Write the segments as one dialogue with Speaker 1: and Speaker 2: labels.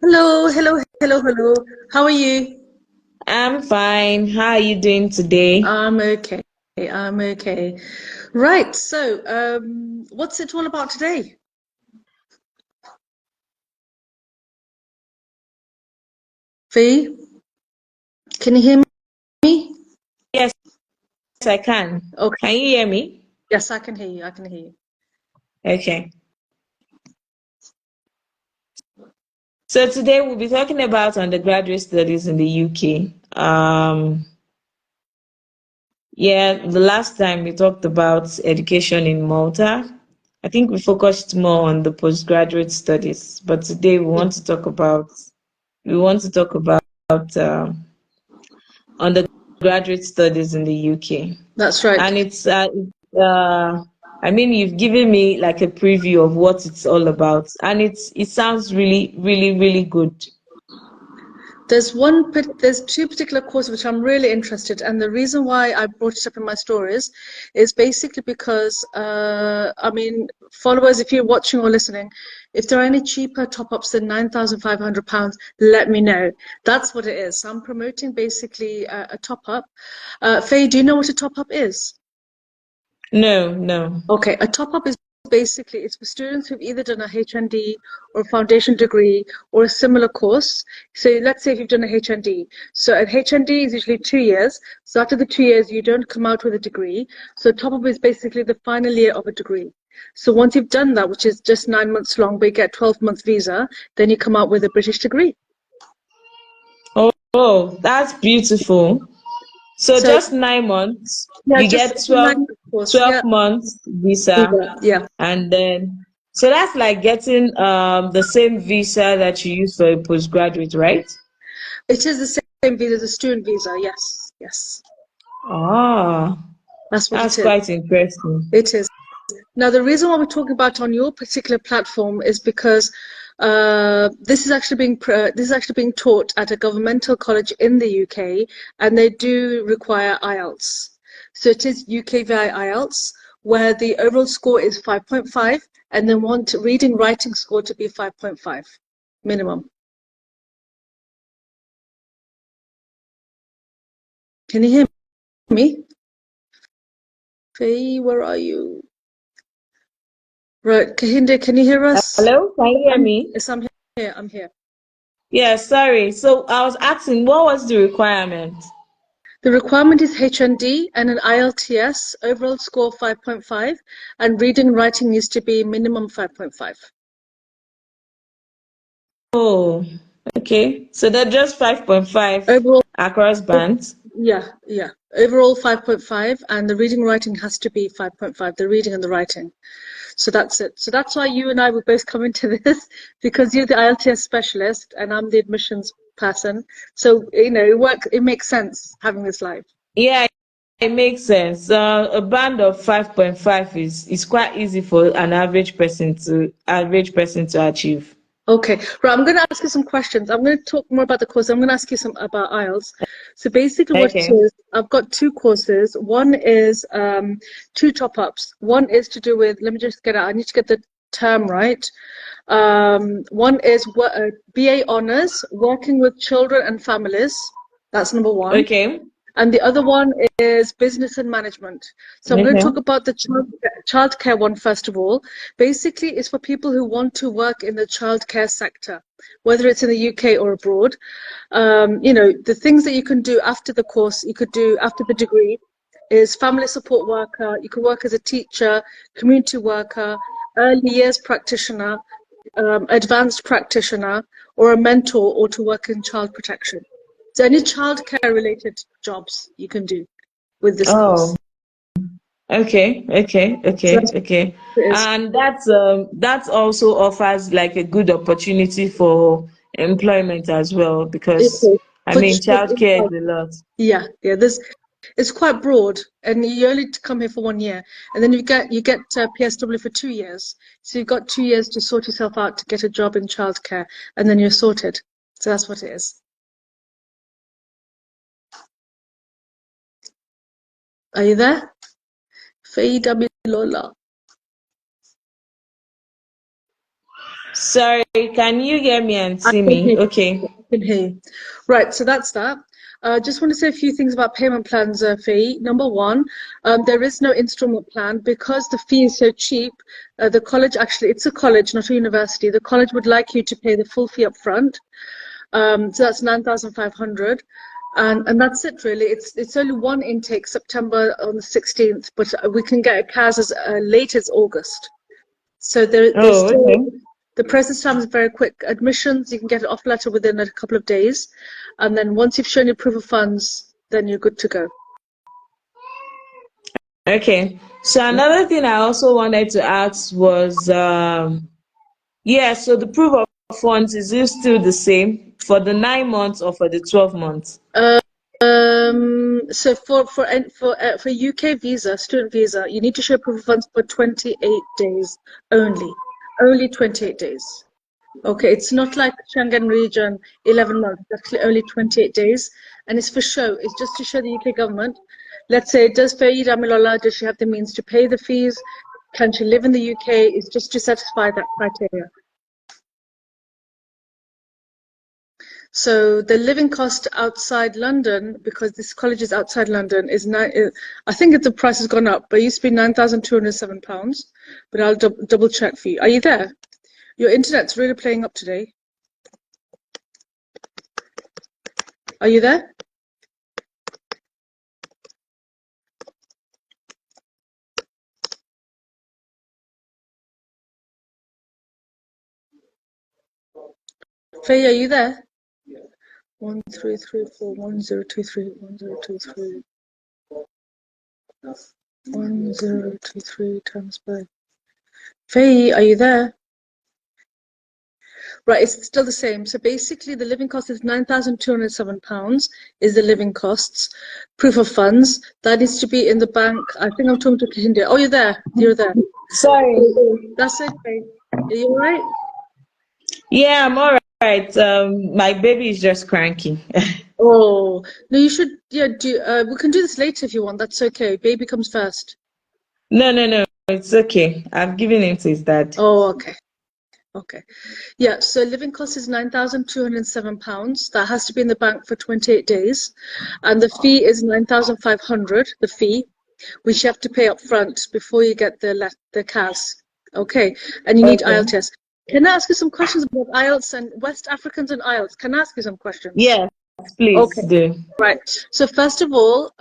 Speaker 1: Hello, hello, hello, hello. How are you?
Speaker 2: I'm fine. How are you doing today?
Speaker 1: I'm okay. I'm okay. Right. So, what's it all about today? Fee, can you hear me?
Speaker 2: Yes, I can.
Speaker 1: Okay.
Speaker 2: Can you hear me?
Speaker 1: Yes, I can hear you. I can hear you.
Speaker 2: Okay. So today we'll be talking about undergraduate studies in the UK. Yeah, the last time we talked about education in Malta. I think we focused more on the postgraduate studies, but today
Speaker 1: Yeah,
Speaker 2: we want to talk about undergraduate studies in the UK.
Speaker 1: that's right.
Speaker 2: And I mean, you've given me like a preview of what it's all about, and it sounds really, really, really good.
Speaker 1: There's two particular courses which I'm really interested, and the reason why I brought it up in my stories is basically because, I mean, followers, if you're watching or listening, if there are any cheaper top-ups than £9,500, let me know. That's what it is. So I'm promoting basically a top-up. Faye, do you know what a top-up is?
Speaker 2: No, no.
Speaker 1: Okay, a top-up is basically it's for students who've either done a HND or a foundation degree or a similar course. So let's say if you've done a HND. So an HND is usually 2 years. So after the 2 years, you don't come out with a degree. So top-up is basically the final year of a degree. So once you've done that, which is just 9 months long, but you get 12 months visa, then you come out with a British degree.
Speaker 2: Oh, that's beautiful. So
Speaker 1: So
Speaker 2: just 9 months,
Speaker 1: yeah,
Speaker 2: you
Speaker 1: just
Speaker 2: get
Speaker 1: it's a 9 month course.
Speaker 2: 12
Speaker 1: Yeah,
Speaker 2: months visa,
Speaker 1: yeah, yeah.
Speaker 2: and then so that's like getting the same visa that you use for a postgraduate, right?
Speaker 1: It is the same visa as a student visa. Yes, yes.
Speaker 2: Ah,
Speaker 1: That's what it
Speaker 2: that's
Speaker 1: is.
Speaker 2: quite interesting.
Speaker 1: It is. Now, the reason why we're talking about on your particular platform is because this is actually being taught at a governmental college in the UK, and they do require IELTS. So it is UK via IELTS, where the overall score is 5.5, and they want reading writing score to be 5.5 minimum. Can you hear me? Faye, where are you? Right, Kahinde, can you hear us?
Speaker 2: Hello, can you hear me?
Speaker 1: Yes, I'm here. I'm here.
Speaker 2: Yeah, sorry. So I was asking, what was the requirement?
Speaker 1: The requirement is HND and an IELTS overall score 5.5, and reading and writing needs to be minimum 5.5.
Speaker 2: Oh, okay. So they're just 5.5
Speaker 1: Overall,
Speaker 2: across bands.
Speaker 1: yeah, yeah. Overall 5.5, and the reading and writing has to be 5.5, the reading and the writing. So that's it. So that's why you and I will both come into this because you're the IELTS specialist and I'm the admissions person. So, it makes sense having this live.
Speaker 2: Yeah, it makes sense. A band of 5.5 is quite easy for an average person to achieve.
Speaker 1: Okay, right. I'm going to ask you some questions. I'm going to talk more about the course. I'm going to ask you some about IELTS. So basically, what it
Speaker 2: Okay.
Speaker 1: is, I've got two courses. One is two top-ups. One is to do with. Let me just get it. I need to get the term right. One is BA honors, working with children and families. That's number one.
Speaker 2: Okay.
Speaker 1: And the other one is business and management. So I'm going to
Speaker 2: Okay.
Speaker 1: talk about the childcare one first of all. Basically, it's for people who want to work in the childcare sector, whether it's in the UK or abroad. The things that you can do after the course, you could do after the degree, is family support worker. You can work as a teacher, community worker, early years practitioner, advanced practitioner, or a mentor, or to work in child protection. So any childcare related jobs you can do with this
Speaker 2: Oh,
Speaker 1: course.
Speaker 2: okay. Okay.
Speaker 1: So
Speaker 2: Okay.
Speaker 1: that's
Speaker 2: Okay.
Speaker 1: what it is.
Speaker 2: And that also offers like a good opportunity for employment as well
Speaker 1: It
Speaker 2: because
Speaker 1: is.
Speaker 2: I
Speaker 1: For
Speaker 2: mean
Speaker 1: children,
Speaker 2: childcare is a lot.
Speaker 1: yeah, yeah. It's quite broad, and you only come here for 1 year, and then you get PSW for 2 years. So you've got 2 years to sort yourself out to get a job in childcare, and then you're sorted. So that's what it is. Are you there? Feyidamilola.
Speaker 2: Sorry, can you hear me and
Speaker 1: I
Speaker 2: see
Speaker 1: can
Speaker 2: me?
Speaker 1: hear
Speaker 2: Okay.
Speaker 1: you. I can hear you. Right, so that's that. Just want to say a few things about payment plans, Faye. Number one, there is no installment plan because the fee is so cheap. The college actually, it's a college, not a university. The college would like you to pay the full fee up front. So that's 9,500. And that's it really. It's only one intake, September on the 16th, but we can get a CAS as late as August. So there's
Speaker 2: Oh,
Speaker 1: still
Speaker 2: okay.
Speaker 1: the process time is very quick. Admissions, you can get an offer letter within a couple of days, and then once you've shown your proof of funds, then you're good to go.
Speaker 2: Okay. So another thing I also wanted to ask was, yeah, so the proof of funds, is it still the same for the 9 months or for the 12 months?
Speaker 1: So for UK visa, student visa, you need to show proof of funds for 28 days only 28 days. Okay, it's not like Schengen region, 11 months, it's actually only 28 days. And it's for show, it's just to show the UK government. Let's say, does Feyidamilola, does she have the means to pay the fees? Can she live in the UK? It's just to satisfy that criteria. So the living cost outside London, because this college is outside London, is I think the price has gone up, but it used to be £9,207. But I'll double check for you. Are you there? Your internet's really playing up today. Are you there? Faye, are you there? 13341023 1023 times by. Faye, are you there? Right, it's still the same. So basically, the living cost is £9,207 is the living costs. Proof of funds that needs to be in the bank. I think I'm talking to Hindia. Oh, you're there. You're there.
Speaker 2: Sorry.
Speaker 1: That's okay. Are you all right?
Speaker 2: Yeah, I'm all right. My baby is just cranky.
Speaker 1: Oh no, you should. Yeah, we can do this later if you want. That's okay. Baby comes first.
Speaker 2: No, no, no, it's okay. I've given him to his dad.
Speaker 1: Oh, okay. Okay. Yeah, so living cost is £9,207. That has to be in the bank for 28 days. And the fee is 9,500, the fee, which you have to pay up front before you get the CAS. Okay. And you need
Speaker 2: Okay.
Speaker 1: IELTS. Can I ask you some questions about IELTS and West Africans and IELTS? Can I ask you some questions?
Speaker 2: Yes, please
Speaker 1: Okay.
Speaker 2: do.
Speaker 1: Right. So first of all,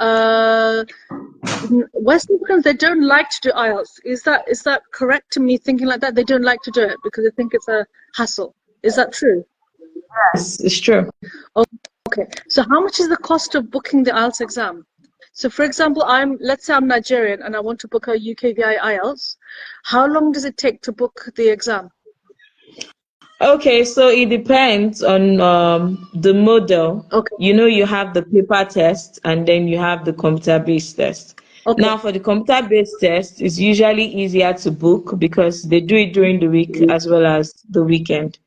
Speaker 1: West Africans, they don't like to do IELTS. Is that correct to me thinking like that? They don't like to do it because they think it's a hassle. Is that true?
Speaker 2: Yes, it's true.
Speaker 1: Okay. So how much is the cost of booking the IELTS exam? So for example, let's say I'm Nigerian and I want to book a UKVI IELTS. How long does it take to book the exam?
Speaker 2: Okay, so it depends on the model.
Speaker 1: Okay.
Speaker 2: You know, you have the paper test and then you have the computer-based test.
Speaker 1: Okay.
Speaker 2: Now, for the computer-based test, it's usually easier to book because they do it during the week as well as the weekend.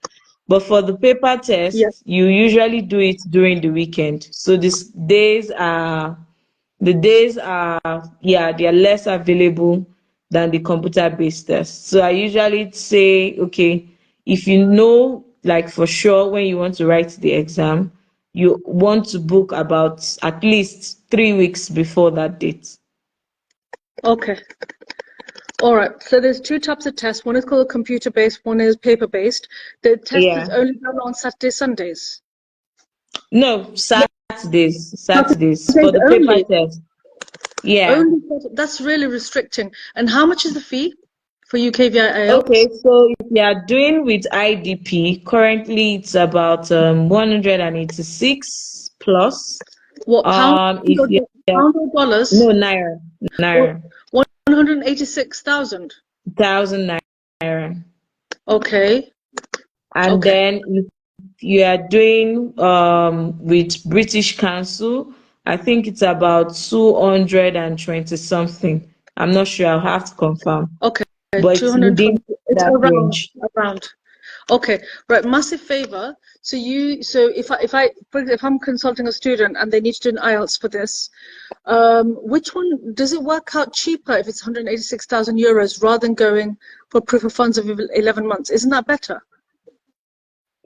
Speaker 2: But for the paper
Speaker 1: Yeah.
Speaker 2: test, you usually do it during the weekend. So the days are, yeah, they are less available than the computer-based test. So I usually say, okay, if you know, like for sure, when you want to write the exam, you want to book about at least 3 weeks before that date.
Speaker 1: Okay. All right. So there's two types of tests. One is called computer-based, one is paper-based. The test is
Speaker 2: Yeah.
Speaker 1: only done on Saturdays, Sundays.
Speaker 2: No, Saturdays for
Speaker 1: Saturdays
Speaker 2: the paper
Speaker 1: only.
Speaker 2: test. Yeah.
Speaker 1: Only that's really restricting. And how much is the fee for UKVI
Speaker 2: Okay,
Speaker 1: IELTS?
Speaker 2: so if you are doing with IDP, currently it's about 186 plus.
Speaker 1: What
Speaker 2: If you are,
Speaker 1: pound or dollars?
Speaker 2: no, naira,
Speaker 1: What
Speaker 2: naira,
Speaker 1: 186,000.
Speaker 2: 1,000 naira.
Speaker 1: Okay.
Speaker 2: And
Speaker 1: Okay.
Speaker 2: then if you are doing with British Council, I think it's about 220 something. I'm not sure, I'll have to confirm,
Speaker 1: Okay.
Speaker 2: but it's within
Speaker 1: 220. It's
Speaker 2: that
Speaker 1: around
Speaker 2: range.
Speaker 1: around. Okay, right. Massive favor. So if I'm consulting a student and they need to do an IELTS for this, which one does it work out cheaper if it's 186,000 euros rather than going for proof of funds of 11 months? Isn't that better?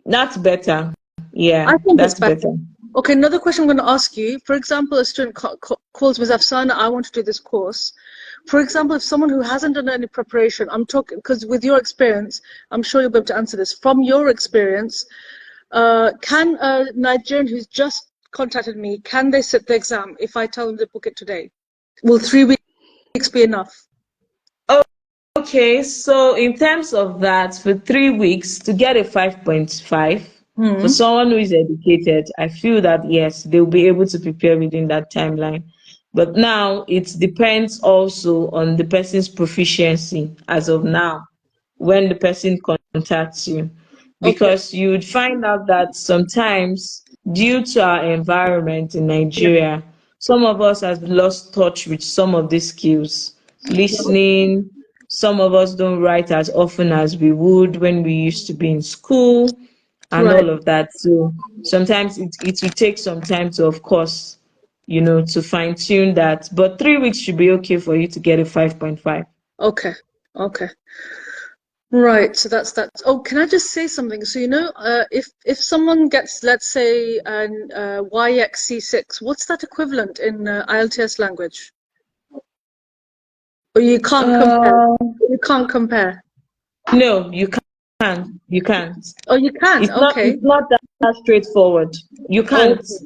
Speaker 2: That's better.
Speaker 1: I
Speaker 2: Yeah,
Speaker 1: think it's
Speaker 2: that's
Speaker 1: better.
Speaker 2: better.
Speaker 1: Okay, another question I'm going to ask you. For example, a student calls Ms. Afsana, I want to do this course. For example, if someone who hasn't done any preparation, I'm talking, because with your experience, I'm sure you'll be able to answer this. From your experience, can a Nigerian who's just contacted me, can they sit the exam if I tell them to book it today? Will 3 weeks be enough?
Speaker 2: Okay, so in terms of that, for 3 weeks to get a 5.5, for
Speaker 1: Hmm.
Speaker 2: someone who is educated, I feel that yes, they'll be able to prepare within that timeline. But now it depends also on the person's proficiency as of now when the person contacts you.
Speaker 1: Okay.
Speaker 2: Because you would find out that sometimes, due to our environment in
Speaker 1: Yeah.
Speaker 2: Nigeria, some of us have lost touch with some of these skills. Listening, some of us don't write as often as we would when we used to be in school and
Speaker 1: Right.
Speaker 2: all of that. So sometimes it will take some time to, of course, to fine tune that. But 3 weeks should be okay for you to get a 5.5.
Speaker 1: Okay. Okay. Right, so that's. Oh, can I just say something? So if someone gets, let's say, an YXC6, what's that equivalent in IELTS language? Or you can't compare.
Speaker 2: Uh,
Speaker 1: You can't compare.
Speaker 2: no, you can't. You can't.
Speaker 1: Oh, you can't.
Speaker 2: It's not.
Speaker 1: Okay.
Speaker 2: It's not that straightforward. You can't.
Speaker 1: Okay.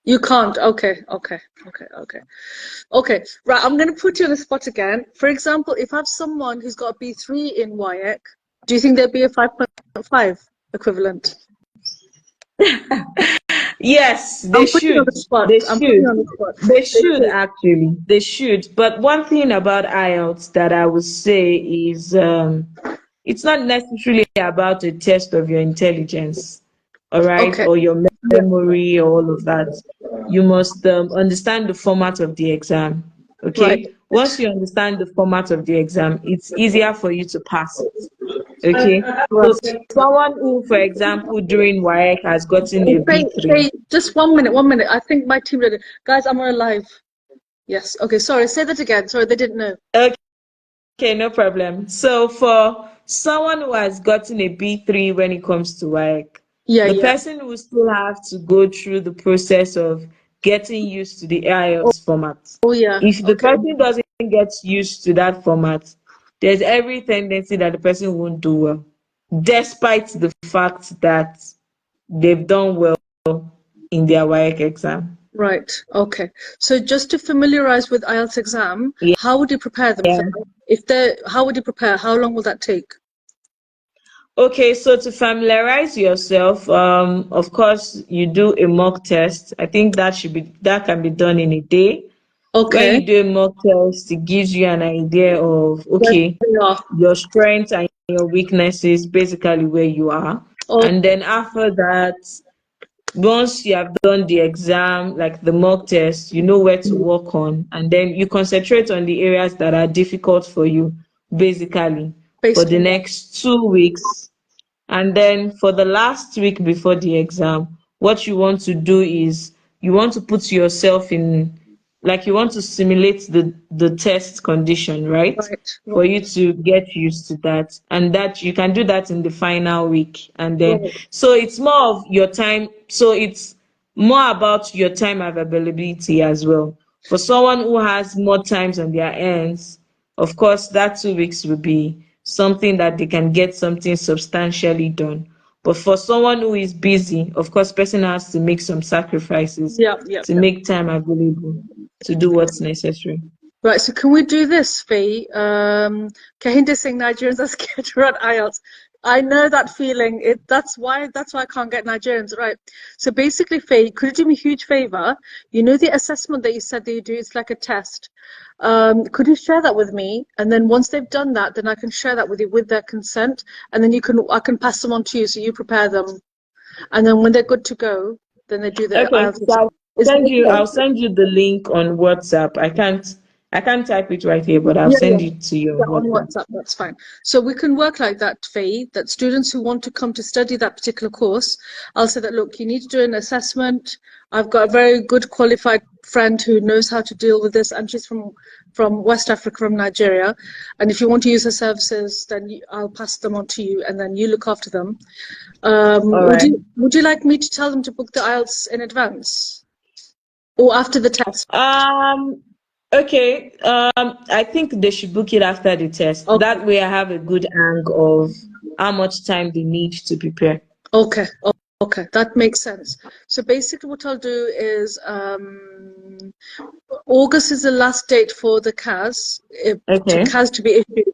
Speaker 1: You can't. Okay. Okay. Okay. Okay. Okay. Right. I'm going to put you on the spot again. For example, if I have someone who's got a B3 in YX, do you think there'd be a 5.5 equivalent?
Speaker 2: Yes, they
Speaker 1: I'm putting you on
Speaker 2: should.
Speaker 1: the spot.
Speaker 2: They
Speaker 1: I'm putting
Speaker 2: should.
Speaker 1: you on the spot.
Speaker 2: They
Speaker 1: They
Speaker 2: should
Speaker 1: should.
Speaker 2: actually. They should. But one thing about IELTS that I would say is it's not necessarily about a test of your intelligence, all right,
Speaker 1: Okay.
Speaker 2: or your
Speaker 1: Yeah.
Speaker 2: memory or all of that. You must understand the format of the exam.
Speaker 1: Right.
Speaker 2: Okay. Once you understand the format of the exam, it's easier for you to pass it. Okay. So
Speaker 1: Right.
Speaker 2: someone who, for example, during WAEC has gotten a B3.
Speaker 1: Just 1 minute, 1 minute. I think my team did it. Guys, I'm on a live. Yes. Okay. Sorry. Say that again. Sorry, they didn't know.
Speaker 2: Okay, no problem. So for someone who has gotten a B3 when it comes to work,
Speaker 1: Yeah.
Speaker 2: the
Speaker 1: Yeah.
Speaker 2: person will still have to go through the process of getting used to the
Speaker 1: Oh,
Speaker 2: IELTS format.
Speaker 1: oh yeah.
Speaker 2: If the
Speaker 1: Okay.
Speaker 2: person doesn't get used to that format, there's every tendency that the person won't do well, despite the fact that they've done well in their WAEC exam.
Speaker 1: Right. Okay. So just to familiarize with IELTS exam, how would you prepare them for
Speaker 2: Yeah.
Speaker 1: that? How would you prepare? How long will that take?
Speaker 2: Okay, so to familiarize yourself, of course, you do a mock test. I think that can be done in a day. When
Speaker 1: Okay.
Speaker 2: you do a mock test, it gives you an idea of
Speaker 1: Where
Speaker 2: okay,
Speaker 1: they are.
Speaker 2: your strengths and your weaknesses, basically where you are.
Speaker 1: Oh,
Speaker 2: And then after that, once you have done the exam, like the mock test, you know where to work on, and then you concentrate on the areas that are difficult for you, basically, for
Speaker 1: based
Speaker 2: the
Speaker 1: on that.
Speaker 2: next 2 weeks. And then for the last week before the exam, what you want to do is you want to put yourself in, like you want to simulate the test condition, right?
Speaker 1: Right.
Speaker 2: For
Speaker 1: Right.
Speaker 2: you to get used to that. And that you can do that in the final week. And then,
Speaker 1: Right.
Speaker 2: so it's more of your time. So it's more about your time availability as well. For someone who has more times on their hands, of course, that 2 weeks will be something that they can get something substantially done. But for someone who is busy, of course, person has to make some sacrifices
Speaker 1: Yeah. Yeah.
Speaker 2: to
Speaker 1: Yeah.
Speaker 2: make time available to do what's necessary.
Speaker 1: Right, so can we do this, Faye? Kahinda saying Nigerians are scared to run IELTS. I know that feeling. That's why I can't get Nigerians. Right. So basically, Faye, could you do me a huge favor? You know the assessment that you said that you do, it's like a test. Could you share that with me? And then once they've done that, then I can share that with you with their consent. And then I can pass them on to you so you prepare them. And then when they're good to go, then they do the
Speaker 2: Okay,
Speaker 1: IELTS
Speaker 2: so
Speaker 1: exam. Is that
Speaker 2: I'll
Speaker 1: okay?
Speaker 2: send you the link on WhatsApp. I can't I can't type it right here, but I'll
Speaker 1: Yeah,
Speaker 2: send
Speaker 1: yeah.
Speaker 2: it to you
Speaker 1: Yeah,
Speaker 2: on
Speaker 1: on
Speaker 2: WhatsApp.
Speaker 1: WhatsApp, that's fine. So we can work like that, Faye, that students who want to come to study that particular course, I'll say that, look, you need to do an assessment. I've got a very good qualified friend who knows how to deal with this, and she's from West Africa, from Nigeria. And if you want to use her services, then I'll pass them on to you, and then you look after them.
Speaker 2: All
Speaker 1: Would
Speaker 2: right.
Speaker 1: you like me to tell them to book the IELTS in advance or after the test?
Speaker 2: Um, okay. I think they should book it after the test.
Speaker 1: Okay.
Speaker 2: That way I have a good hang of how much time they need to prepare.
Speaker 1: Okay, okay, that makes sense. So basically, what I'll do is August is the last date for the CAS
Speaker 2: Okay.
Speaker 1: CAS to be issued.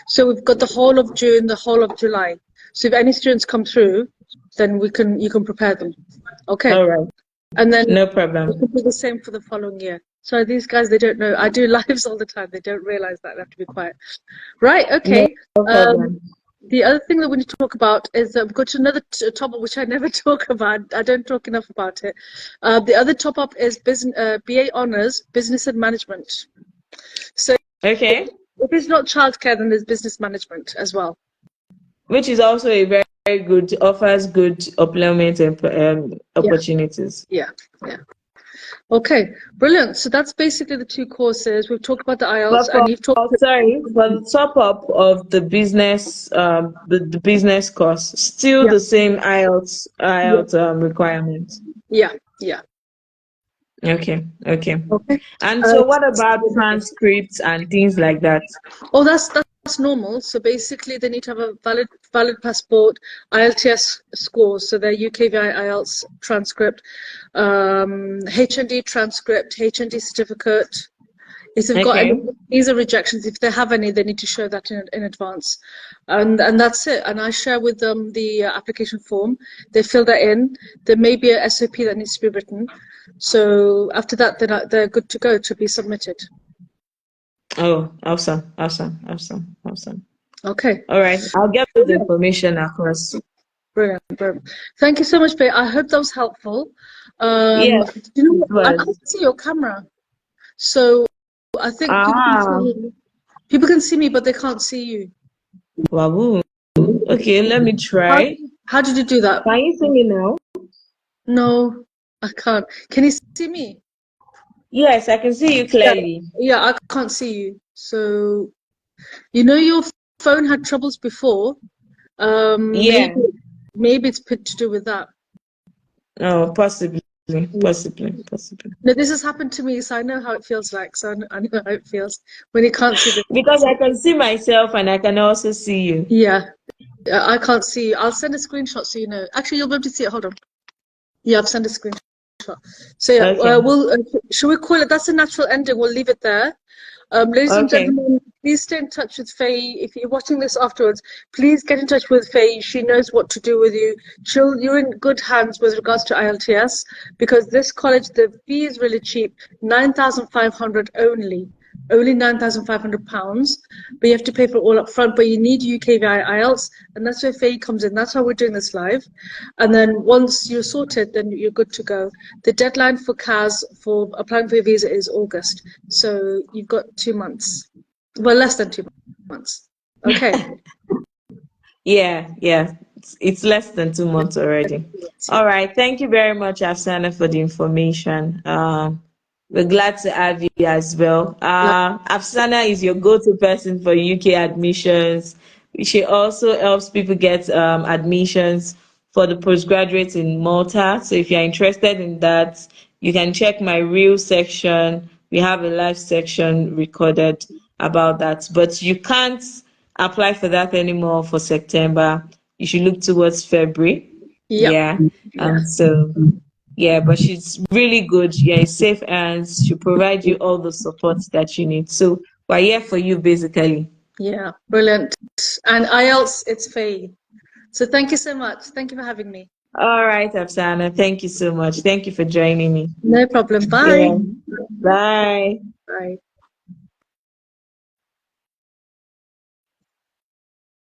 Speaker 1: So we've got the whole of June, the whole of July. So if any students come through, then you can prepare them. Okay,
Speaker 2: All right.
Speaker 1: and then
Speaker 2: No
Speaker 1: we
Speaker 2: problem.
Speaker 1: can do the same for the following year. So these guys, they don't know. I do lives all the time. They don't realize that they have to be quiet. Right.
Speaker 2: No
Speaker 1: Okay. Um,
Speaker 2: problem.
Speaker 1: the other thing that we need to talk about is we've got another top-up which I never talk about. I don't talk enough about it. The other top-up is BA Honours, Business and Management. So
Speaker 2: Okay.
Speaker 1: if it's not childcare, then there's business management as well.
Speaker 2: Which is also a very, very good, offers good employment and
Speaker 1: Yeah,
Speaker 2: opportunities.
Speaker 1: yeah, yeah. Okay, brilliant. So that's basically the two courses. We've talked about the IELTS,
Speaker 2: But
Speaker 1: and you've talked.
Speaker 2: sorry, for the top up of the business course, still
Speaker 1: Yeah,
Speaker 2: the same
Speaker 1: yeah,
Speaker 2: IELTS requirements.
Speaker 1: yeah, yeah.
Speaker 2: Okay, okay.
Speaker 1: Okay.
Speaker 2: And
Speaker 1: Uh,
Speaker 2: so what about transcripts and things like that?
Speaker 1: Oh, that's normal. So basically, they need to have a valid passport, IELTS scores, so their UKVI IELTS transcript, HND transcript, HND certificate. If they've got any
Speaker 2: Okay.
Speaker 1: visa rejections, if they have any, they need to show that in advance, and that's it. And I share with them the application form. They fill that in. There may be a SOP that needs to be written. So after that, they're good to go to be submitted.
Speaker 2: Oh, awesome, awesome, awesome, awesome.
Speaker 1: Okay.
Speaker 2: All right, I'll get the information across.
Speaker 1: Brilliant, brilliant. Thank you so much, Faye. I hope that was helpful.
Speaker 2: Yes,
Speaker 1: You know,
Speaker 2: it
Speaker 1: what? I
Speaker 2: was.
Speaker 1: can't see your camera, so I think
Speaker 2: Ah,
Speaker 1: people can see me, but they can't see you.
Speaker 2: wahoo. Okay, let me
Speaker 1: How
Speaker 2: try.
Speaker 1: how did you do that?
Speaker 2: Can you see me now?
Speaker 1: No, I can't. Can you see me?
Speaker 2: Yes, I can see you
Speaker 1: Yeah,
Speaker 2: clearly.
Speaker 1: yeah, I can't see you. So you know your phone had troubles before.
Speaker 2: Yeah.
Speaker 1: Maybe it's to do with that.
Speaker 2: Oh, possibly,
Speaker 1: Yeah.
Speaker 2: possibly.
Speaker 1: No, this has happened to me, so I know how it feels like. So I know how it feels when you can't see the.
Speaker 2: Because I can see myself and I can also see you.
Speaker 1: Yeah. I can't see. I'll send a screenshot so you know. Actually, you'll be able to see it. Hold on. Yeah, I've sent a screenshot. So yeah,
Speaker 2: Okay.
Speaker 1: should we call it? That's a natural ending. We'll leave it there. Ladies and
Speaker 2: Okay.
Speaker 1: gentlemen, please stay in touch with Faye. If you're watching this afterwards, please get in touch with Faye. She knows what to do with you. You're in good hands with regards to IELTS because this college, the fee is really cheap, 9,500 only. Only £9,500, but you have to pay for it all up front. But you need UKVI IELTS, and that's where Faye comes in. That's how we're doing this live. And then once you're sorted, then you're good to go. The deadline for CAS for applying for your visa is August. So you've got 2 months. Well, less than 2 months. Okay.
Speaker 2: Yeah, yeah. It's less than 2 months already.
Speaker 1: Yeah.
Speaker 2: All right. Thank you very much, Afsana, for the information. We're glad to have you as well. Afsana is your go-to person for UK admissions. She also helps people get admissions for the postgraduates in Malta. So if you're interested in that, you can check my real section. We have a live section recorded about that. But you can't apply for that anymore for September. You should look towards February.
Speaker 1: Yep.
Speaker 2: Yeah.
Speaker 1: Yeah.
Speaker 2: And so yeah, but she's really good. You're in safe hands. She'll provide you all the support that you need. So we're here for you basically.
Speaker 1: Yeah. Brilliant. And IELTS, it's Faye. So thank you so much. Thank you for having me.
Speaker 2: All right, Afsana. Thank you so much. Thank you for joining me.
Speaker 1: No problem. Bye.
Speaker 2: Yeah. Bye.
Speaker 1: Bye.